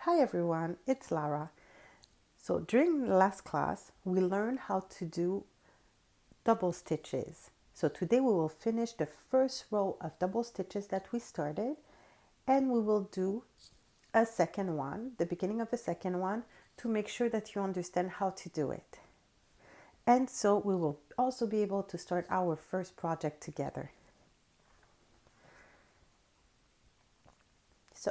Hi everyone, it's Lara. So during the last class, we learned how to do double stitches. So today we will finish the first row of double stitches that we started, and we will do a second one, the beginning of a second one, to make sure that you understand how to do it. And so we will also be able to start our first project together. So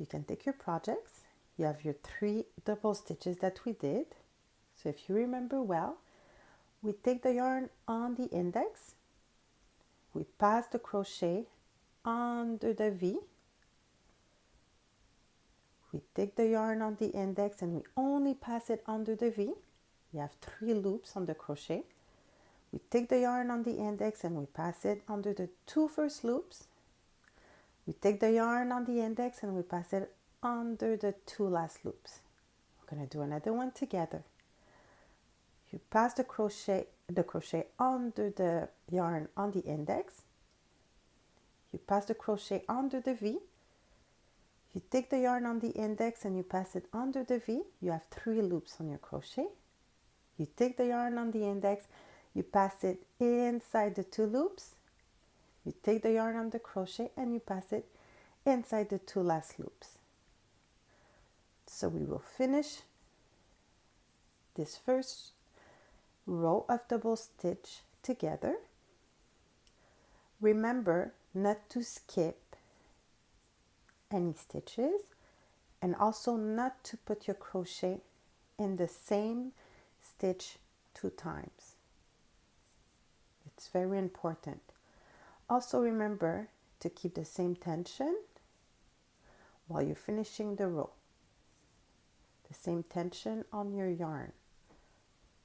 you can take your projects. You have your 3 double stitches that we did. So if you remember well, we take the yarn on the index, we pass the crochet under the V, we take the yarn on the index and we only pass it under the V. You have 3 loops on the crochet. We take the yarn on the index and we pass it under the 2 first loops. We take the yarn on the index and we pass it under the 2 last loops. We're going to do another one together. You pass the crochet under the yarn on the index. You pass the crochet under the V. You take the yarn on the index and you pass it under the V. You have 3 loops on your crochet. You take the yarn on the index, you pass it inside the 2 loops. You take the yarn on the crochet and you pass it inside the 2 last loops. So we will finish this first row of double stitch together. Remember not to skip any stitches, and also not to put your crochet in the same stitch 2 times. It's very important. Also remember to keep the same tension while you're finishing the row. The same tension on your yarn.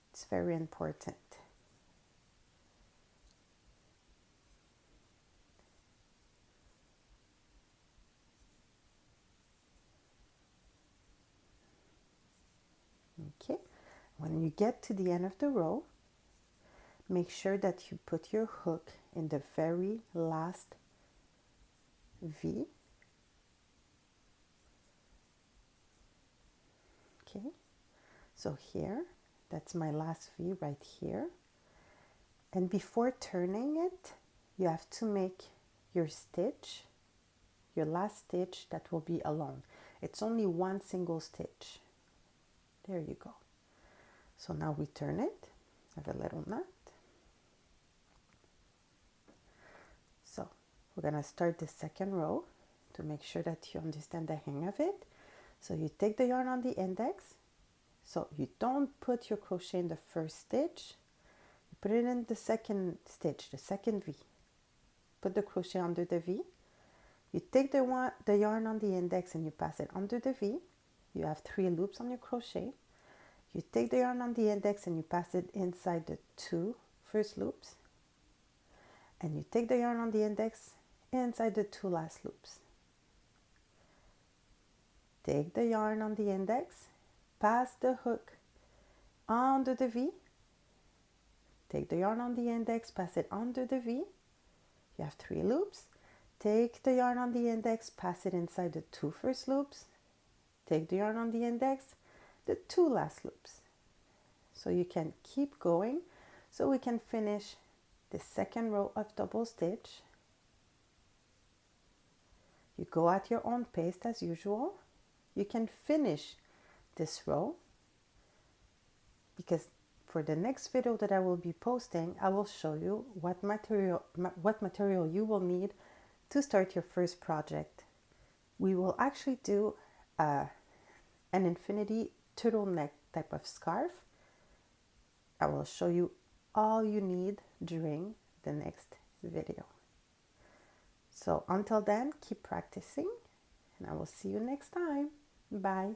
It's very important. Okay, when you get to the end of the row, make sure that you put your hook in the very last V. Okay, so here, that's my last V right here. And before turning it, you have to make your stitch, your last stitch that will be alone. It's only one single stitch. There you go. So now we turn it, have a little knot. So we're gonna start the second row to make sure that you understand the hang of it. So you take the yarn on the index. So you don't put your crochet in the first stitch. You put it in the second stitch, the second V. Put the crochet under the V. You take the yarn on the index and you pass it under the V. You have 3 loops on your crochet. You take the yarn on the index and you pass it inside the 2 first loops. And you take the yarn on the index inside the 2 last loops. Take the yarn on the index, pass the hook under the V. Take the yarn on the index, pass it under the V. You have 3 loops. Take the yarn on the index, pass it inside the 2 first loops. Take the yarn on the index, the 2 last loops. So you can keep going so we can finish the second row of double stitch. You go at your own pace as usual. You can finish this row because for the next video that I will be posting, I will show you what material you will need to start your first project. We will actually do an infinity turtleneck type of scarf. I will show you all you need during the next video. So until then, keep practicing and I will see you next time. Bye.